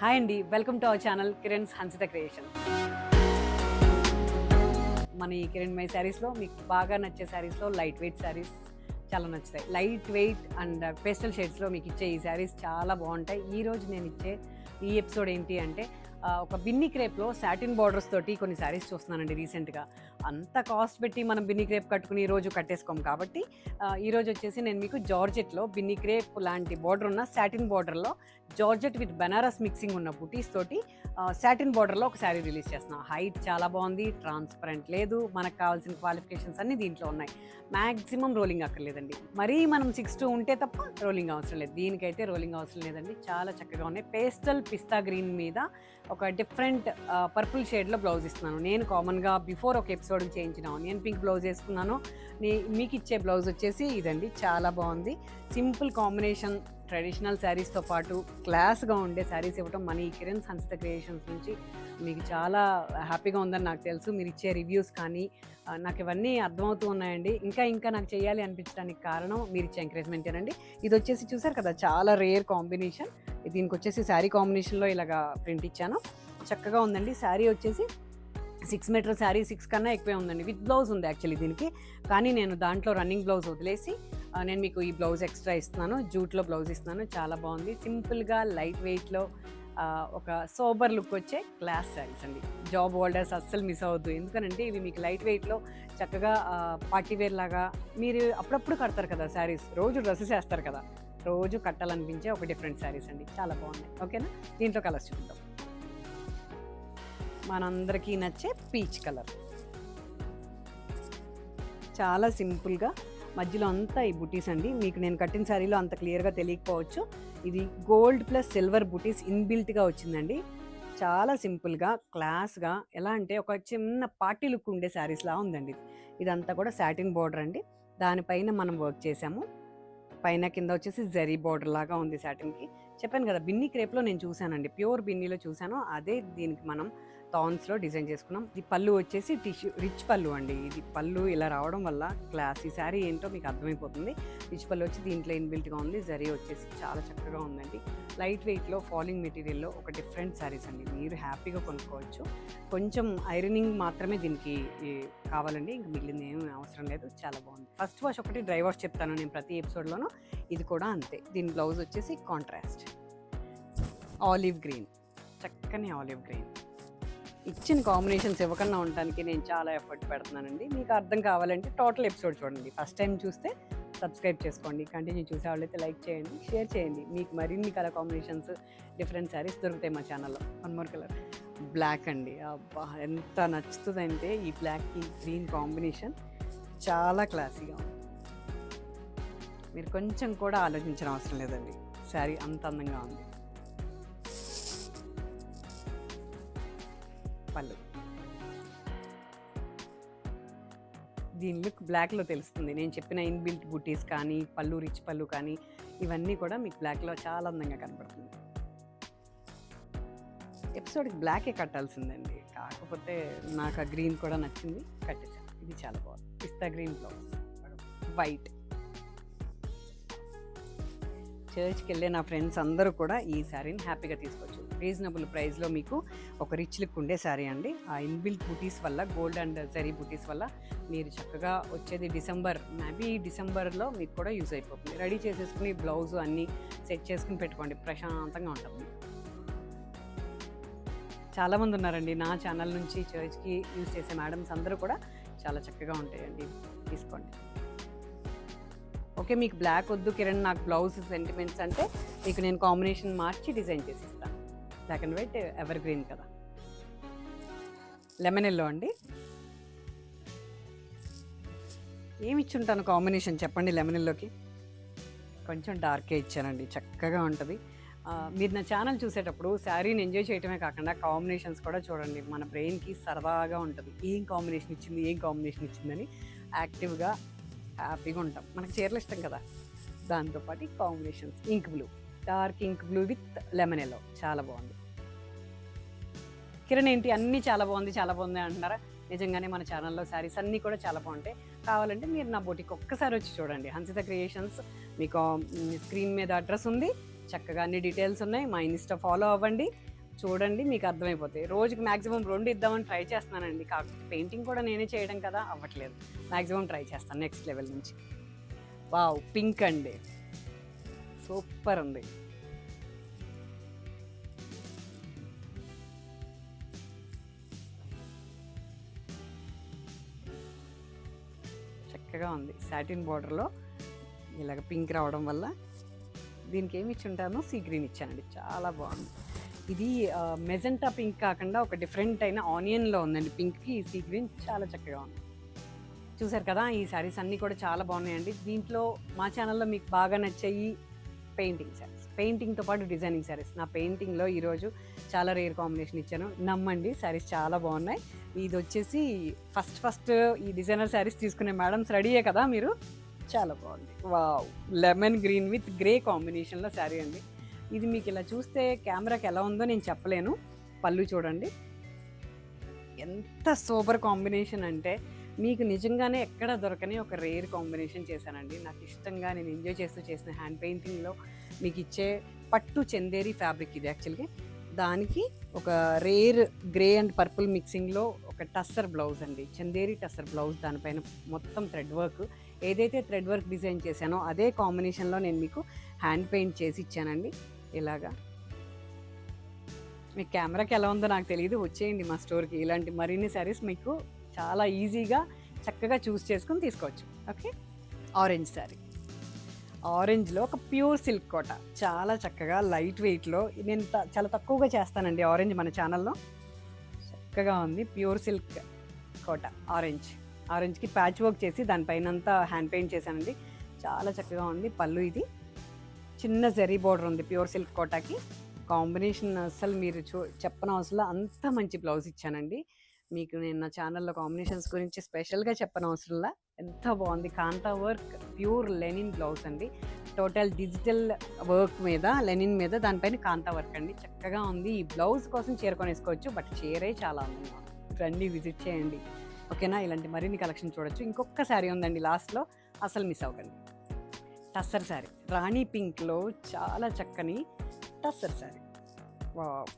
Hi అండి, welcome to our channel Kiran's Hansitha creation. మన ఈ కిరణ్ మై శారీస్లో మీకు బాగా నచ్చే శారీస్లో లైట్ వెయిట్ శారీస్ చాలా నచ్చుతాయి. లైట్ వెయిట్ అండ్ పేస్టల్ షేడ్స్లో మీకు ఇచ్చే ఈ శారీస్ చాలా బాగుంటాయి. ఈరోజు నేను ఇచ్చే ఈ ఎపిసోడ్ ఏంటి అంటే ఒక బిన్ని క్రేప్లో సాటిన్ బార్డర్స్ తోటి కొన్ని శారీస్ చూస్తున్నానండి రీసెంట్గా. అంత కాస్ట్ పెట్టి మనం బిన్ని క్రేప్ కట్టుకుని ఈరోజు కట్టేసుకోం కాబట్టి ఈరోజు వచ్చేసి నేను మీకు జార్జెట్లో బిన్ని క్రేప్ లాంటి బార్డర్ ఉన్న సాటిన్ బార్డర్లో జార్జెట్ విత్ బనారస్ మిక్సింగ్ ఉన్న బుటీస్ తోటి సాటిన్ బార్డర్లో ఒక శారీ రిలీజ్ చేస్తున్నాం. హైట్ చాలా బాగుంది, ట్రాన్స్పరెంట్ లేదు, మనకు కావాల్సిన క్వాలిఫికేషన్స్ అన్నీ దీంట్లో ఉన్నాయి. మ్యాక్సిమం రోలింగ్ అక్కర్లేదండి, మరీ మనం 6'2" ఉంటే తప్ప రోలింగ్ అవసరం లేదు. దీనికైతే రోలింగ్ అవసరం లేదండి, చాలా చక్కగా ఉన్నాయి. పేస్టల్ పిస్తా గ్రీన్ మీద ఒక డిఫరెంట్ పర్పుల్ షేడ్లో బ్లౌజ్ ఇస్తున్నాను. నేను కామన్గా బిఫోర్ ఒక ఎపిసోడ్ చేయించిన ఆనియన్ పింక్ బ్లౌజ్ వేసుకున్నాను. మీకు ఇచ్చే బ్లౌజ్ వచ్చేసి ఇదండి, చాలా బాగుంది. సింపుల్ కాంబినేషన్, ట్రెడిషనల్ శారీస్తో పాటు క్లాస్గా ఉండే శారీస్ ఇవ్వటం మన ఈ కిరణ్ హన్సిత క్రియేషన్స్ నుంచి మీకు చాలా హ్యాపీగా ఉందని నాకు తెలుసు. మీరు ఇచ్చే రివ్యూస్ కానీ నాకు ఇవన్నీ అర్థమవుతూ ఉన్నాయండి. ఇంకా నాకు చేయాలి అనిపించడానికి కారణం మీరు ఇచ్చే ఎంకరేజ్మెంటేనండి. ఇది వచ్చేసి చూసారు కదా, చాలా రేర్ కాంబినేషన్. దీనికి వచ్చేసి శారీ కాంబినేషన్లో ఇలాగా ప్రింట్ ఇచ్చాను, చక్కగా ఉందండి. శారీ వచ్చేసి 6 మీటర్ శారీ, 6 కన్నా ఎక్కువే ఉందండి. విత్ బ్లౌజ్ ఉంది యాక్చువల్లీ దీనికి, కానీ నేను దాంట్లో రన్నింగ్ బ్లౌజ్ వదిలేసి నేను మీకు ఈ బ్లౌజ్ ఎక్స్ట్రా ఇస్తున్నాను. జూట్లో బ్లౌజ్ ఇస్తున్నాను, చాలా బాగుంది. సింపుల్గా లైట్ వెయిట్లో ఒక సోబర్ లుక్ వచ్చే క్లాస్ శారీస్ అండి. జాబ్ హోల్డర్స్ అస్సలు మిస్ అవ్వద్దు, ఎందుకనంటే ఇవి మీకు లైట్ వెయిట్లో చక్కగా పార్టీ వేర్ లాగా మీరు అప్పుడప్పుడు కడతారు కదా శారీస్, రోజు డ్రెస్సెస్ వేస్తారు కదా, రోజు కట్టాలనిపించే ఒక డిఫరెంట్ శారీస్ అండి, చాలా బాగున్నాయి. ఓకేనా, దీంట్లో కలర్స్ చూద్దాం. మనందరికీ నచ్చే పీచ్ కలర్, చాలా సింపుల్గా మధ్యలో అంతా ఈ బుటీస్ అండి. మీకు నేను కట్టిన శారీలో అంత క్లియర్గా తెలియకపోవచ్చు, ఇది గోల్డ్ ప్లస్ సిల్వర్ బుటీస్ ఇన్బిల్ట్గా వచ్చిందండి. చాలా సింపుల్గా క్లాస్గా, ఎలా అంటే ఒక చిన్న పార్టీ లుక్ ఉండే శారీస్లా ఉందండి. ఇదంతా కూడా సాటిన్ బార్డర్ అండి, దానిపైన మనం వర్క్ చేసాము. పైన కింద వచ్చేసి జరీ బార్డర్ లాగా ఉంది సాటిన్కి. చెప్పాను కదా, బిన్నీ క్రేప్లో నేను చూశానండి, ప్యూర్ బిన్నీలో చూశాను, అదే దీనికి మనం థాన్స్లో డిజైన్ చేసుకున్నాం. ఇది పళ్ళు వచ్చేసి టిష్యూ రిచ్ పళ్ళు అండి. ఇది పళ్ళు ఇలా రావడం వల్ల క్లాస్, ఈ శారీ ఏంటో మీకు అర్థమైపోతుంది. రిచ్ పళ్ళు వచ్చి దీంట్లో ఇన్బిల్ట్గా ఉంది, జరీ వచ్చేసి చాలా చక్కగా ఉందండి. లైట్ వెయిట్లో ఫాలింగ్ మెటీరియల్లో ఒక డిఫరెంట్ శారీస్ అండి, మీరు హ్యాపీగా కొనుక్కోవచ్చు. కొంచెం ఐరనింగ్ మాత్రమే దీనికి కావాలండి, ఇంక మిగిలింది ఏమీ అవసరం లేదు. చాలా బాగుంది. ఫస్ట్ వాష్ ఒకటి, డ్రై వాష్ చెప్తాను నేను ప్రతి ఎపిసోడ్లోనూ, ఇది కూడా అంతే. దీని బ్లౌజ్ వచ్చేసి కాంట్రాస్ట్ ఆలివ్ గ్రీన్, చక్కని ఆలివ్ గ్రీన్. ఇచ్చిన కాంబినేషన్స్ ఇవ్వకుండా ఉండడానికి నేను చాలా ఎఫర్ట్ పెడుతున్నానండి. మీకు అర్థం కావాలంటే టోటల్ ఎపిసోడ్ చూడండి. ఫస్ట్ టైం చూస్తే సబ్స్క్రైబ్ చేసుకోండి, కంటిన్యూ చూసే వాళ్ళైతే లైక్ చేయండి, షేర్ చేయండి. మీకు మరిన్ని కలర్ కాంబినేషన్స్, డిఫరెంట్ శారీస్ దొరుకుతాయి మా ఛానల్లో. వన్ మోర్ కలర్ బ్లాక్ అండి, అబ్బా ఎంత నచ్చుతుందంటే ఈ బ్లాక్కి గ్రీన్ కాంబినేషన్ చాలా క్లాసీగా ఉంది. మీరు కొంచెం కూడా ఆలోచించిన అవసరం లేదండి, శారీ అంత అందంగా ఉంది. పళ్ళు, దీని లుక్ బ్లాక్లో తెలుస్తుంది. నేను చెప్పిన ఇన్బిల్ట్ బుటీస్ కానీ, పళ్ళు రిచ్ పళ్ళు కానీ, ఇవన్నీ కూడా మీకు బ్లాక్లో చాలా అందంగా కనపడుతుంది. ఎపిసోడ్కి బ్లాకే కట్టాల్సిందండి, కాకపోతే నాకు ఆ గ్రీన్ కూడా నచ్చింది, కట్టేసాను. ఇది చాలా బాగుంది. పిస్తా గ్రీన్ బ్లౌజ్, వైట్. చర్చ్కి వెళ్ళే నా ఫ్రెండ్స్ అందరూ కూడా ఈ శారీని హ్యాపీగా తీసుకోవచ్చు. రీజనబుల్ ప్రైస్లో మీకు ఒక రిచ్ లుక్ ఉండే శారీ అండి. ఆ ఇన్బిల్ట్ బుటీస్ వల్ల, గోల్డ్ అండ్ జరీ బుటీస్ వల్ల మీరు చక్కగా వచ్చేది డిసెంబర్, మేబీ డిసెంబర్లో మీకు కూడా యూజ్ అయిపోతుంది. రెడీ చేసేసుకుని బ్లౌజ్ అన్నీ సెట్ చేసుకుని పెట్టుకోండి, ప్రశాంతంగా ఉంటుంది. చాలామంది ఉన్నారండి నా ఛానల్ నుంచి చర్చ్కి యూజ్ చేసే మేడమ్స్, అందరూ కూడా చాలా చక్కగా ఉంటాయండి, తీసుకోండి. ఓకే, మీకు బ్లాక్ వద్దు కిరణ్, నాకు బ్లౌజ్ సెంటిమెంట్స్ అంటే మీకు నేను కాంబినేషన్ మార్చి డిజైన్ చేసి ఇస్తాను. Black and white evergreen కదా. లెమన్ ఎల్లో అండి, ఏమి ఇచ్చుంటాను కాంబినేషన్ చెప్పండి. లెమన్ ఎల్లోకి కొంచెం డార్కే ఇచ్చానండి, చక్కగా ఉంటుంది. మీరు నా ఛానల్ చూసేటప్పుడు శారీని ఎంజాయ్ చేయటమే కాకుండా కాంబినేషన్స్ కూడా చూడండి, మన బ్రెయిన్కి సరదాగా ఉంటుంది. ఏం కాంబినేషన్ ఇచ్చిందని యాక్టివ్గా హ్యాపీగా ఉంటాం. మనకు చీరలు ఇష్టం కదా, దాంతోపాటు combinations. Ink blue, dark ink blue with lemon yellow, చాలా బాగుంది. కిరణ్ ఏంటి అన్నీ చాలా బాగుంది అంటున్నారా? నిజంగానే మన ఛానల్లో శారీస్ అన్నీ కూడా చాలా బాగుంటాయి. కావాలంటే మీరు నా బొటికి ఒక్కసారి వచ్చి చూడండి. హన్సిత క్రియేషన్స్ మీకు స్క్రీన్ మీద అడ్రస్ ఉంది, చక్కగా అన్ని డీటెయిల్స్ ఉన్నాయి. మా ఇన్స్టా ఫాలో అవ్వండి. చూడండి, మీకు అర్థమైపోతాయి. రోజుకి మ్యాక్సిమం 2 ఇద్దామని ట్రై చేస్తున్నానండి. కాకపోతే పెయింటింగ్ కూడా నేనే చేయడం కదా, అవ్వట్లేదు. మ్యాక్సిమం ట్రై చేస్తాను నెక్స్ట్ లెవెల్ నుంచి. వావ్! పింక్ అండి, సూపర్ ఉంది. చక్కగా ఉంది. సాటిన్ బార్డర్లో ఇలాగ పింక్ రావడం వల్ల దీనికి ఏమి ఇచ్చి ఉంటానో సీ గ్రీన్ ఇచ్చానండి. చాలా బాగుంది. ఇది మెజెంటా పింక్ కాకుండా ఒక డిఫరెంట్ అయిన ఆనియన్లో ఉందండి పింక్కి. సీ గ్రీన్ చాలా చక్కగా ఉంది. చూసారు కదా, ఈ శారీస్ అన్నీ కూడా చాలా బాగున్నాయండి. దీంట్లో మా ఛానల్లో మీకు బాగా నచ్చాయి పెయింటింగ్ శారీస్, పెయింటింగ్తో పాటు డిజైనింగ్ శారీస్. నా పెయింటింగ్లో ఈరోజు చాలా రేర్ కాంబినేషన్ ఇచ్చాను. నమ్మండి, శారీస్ చాలా బాగున్నాయి. ఇది వచ్చేసి ఫస్ట్ ఈ డిజైనర్ శారీస్ తీసుకునే మేడమ్స్ రెడీయే కదా మీరు. చాలా బాగుంది. Wow! Lemon green with grey కాంబినేషన్లో శారీ అండి. ఇది మీకు ఇలా చూస్తే కెమెరాకి ఎలా ఉందో నేను చెప్పలేను. పళ్ళు చూడండి, ఎంత సూపర్ కాంబినేషన్ అంటే మీకు నిజంగానే ఎక్కడ దొరకని ఒక రేర్ కాంబినేషన్ చేశానండి. నాకు ఇష్టంగా నేను ఎంజాయ్ చేస్తూ చేసిన హ్యాండ్ పెయింటింగ్లో మీకు ఇచ్చే పట్టు చందేరి ఫ్యాబ్రిక్ ఇది యాక్చువల్గా. దానికి ఒక రేర్ గ్రే అండ్ పర్పుల్ మిక్సింగ్లో ఒక టస్సర్ బ్లౌజ్ అండి, చందేరి టస్సర్ బ్లౌజ్. దానిపైన మొత్తం థ్రెడ్ వర్క్, ఏదైతే థ్రెడ్ వర్క్ డిజైన్ చేశానో అదే కాంబినేషన్లో నేను మీకు హ్యాండ్ పెయింట్ చేసి ఇచ్చానండి. ఇలాగా మీ కెమెరాకి ఎలా ఉందో నాకు తెలియదు, వచ్చేయండి మా స్టోర్కి. ఇలాంటి మరిన్ని శారీస్ మీకు చాలా ఈజీగా చక్కగా చూస్ చేసుకుని తీసుకోవచ్చు. ఓకే, ఆరెంజ్ శారీ, ఆరెంజ్లో ఒక ప్యూర్ సిల్క్ కోట, చాలా చక్కగా లైట్ వెయిట్లో. నేను చాలా తక్కువగా చేస్తానండి ఆరెంజ్ మన ఛానల్లో. చక్కగా ఉంది, ప్యూర్ సిల్క్ కోట ఆరెంజ్కి ప్యాచ్ వర్క్ చేసి దానిపైన అంతా హ్యాండ్ పెయింట్ చేశానండి. చాలా చక్కగా ఉంది. పళ్ళు ఇది చిన్న జరీ బోర్డర్ ఉంది ప్యూర్ సిల్క్ కోటాకి. కాంబినేషన్ అసలు మీరు చెప్పనవసరం, అంత మంచి బ్లౌజ్ ఇచ్చానండి మీకు. నేను నా ఛానల్లో కాంబినేషన్స్ గురించి స్పెషల్గా చెప్పనవసరంలా, ఎంత బాగుంది. కాంతా వర్క్ ప్యూర్ లెనిన్ బ్లౌజ్ అండి, టోటల్ డిజిటల్ వర్క్ మీద లెనిన్ మీద దానిపైన కాంతా వర్క్ అండి. చక్కగా ఉంది. ఈ బ్లౌజ్ కోసం చీర కొనేసుకోవచ్చు, బట్ చీరే చాలా అందంగా ఉంది. రండి, విజిట్ చేయండి. ఓకేనా, ఇలాంటి మరిన్ని కలెక్షన్ చూడొచ్చు. ఇంకొక శారీ ఉందండి లాస్ట్లో, అసలు మిస్ అవ్వకండి. టస్సర్ శారీ, రాణి పింక్లో చాలా చక్కని టస్సర్ శారీ. వావ్!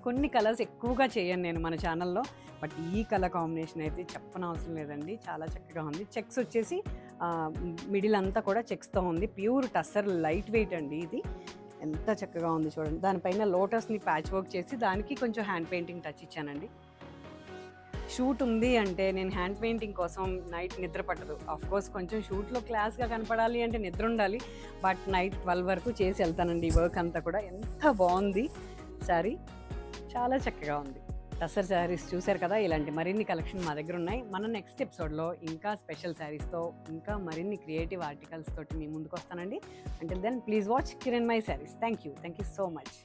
కొన్ని కలర్స్ ఎక్కువగా చేయను నేను మన ఛానల్లో, బట్ ఈ కలర్ కాంబినేషన్ అయితే చెప్పనవసరం లేదండి. చాలా చక్కగా ఉంది. చెక్స్ వచ్చేసి మిడిల్ అంతా కూడా చెక్స్తో ఉంది. ప్యూర్ టస్సర్ లైట్ వెయిట్ అండి ఇది. ఎంత చక్కగా ఉంది చూడండి. దానిపైన లోటస్ని ప్యాచ్ వర్క్ చేసి దానికి కొంచెం హ్యాండ్ పెయింటింగ్ టచ్ ఇచ్చానండి. షూట్ ఉంది అంటే నేను హ్యాండ్ పెయింటింగ్ కోసం నైట్ నిద్ర పట్టదు. ఆఫ్కోర్స్ కొంచెం షూట్లో క్లాస్గా కనపడాలి అంటే నిద్ర ఉండాలి, బట్ నైట్ 12 వరకు చేసి వెళ్తానండి ఈ వర్క్ అంతా కూడా. ఎంత బాగుంది శారీ, చాలా చక్కగా ఉంది. టస్సర్ శారీస్ చూశారు కదా, ఇలాంటి మరిన్ని కలెక్షన్ మా దగ్గర ఉన్నాయి. మన నెక్స్ట్ ఎపిసోడ్లో ఇంకా స్పెషల్ శారీస్తో, ఇంకా మరిన్ని క్రియేటివ్ ఆర్టికల్స్ తోటి మీ ముందుకు వస్తానండి. Until then please watch Kiran my sarees. Thank you so much.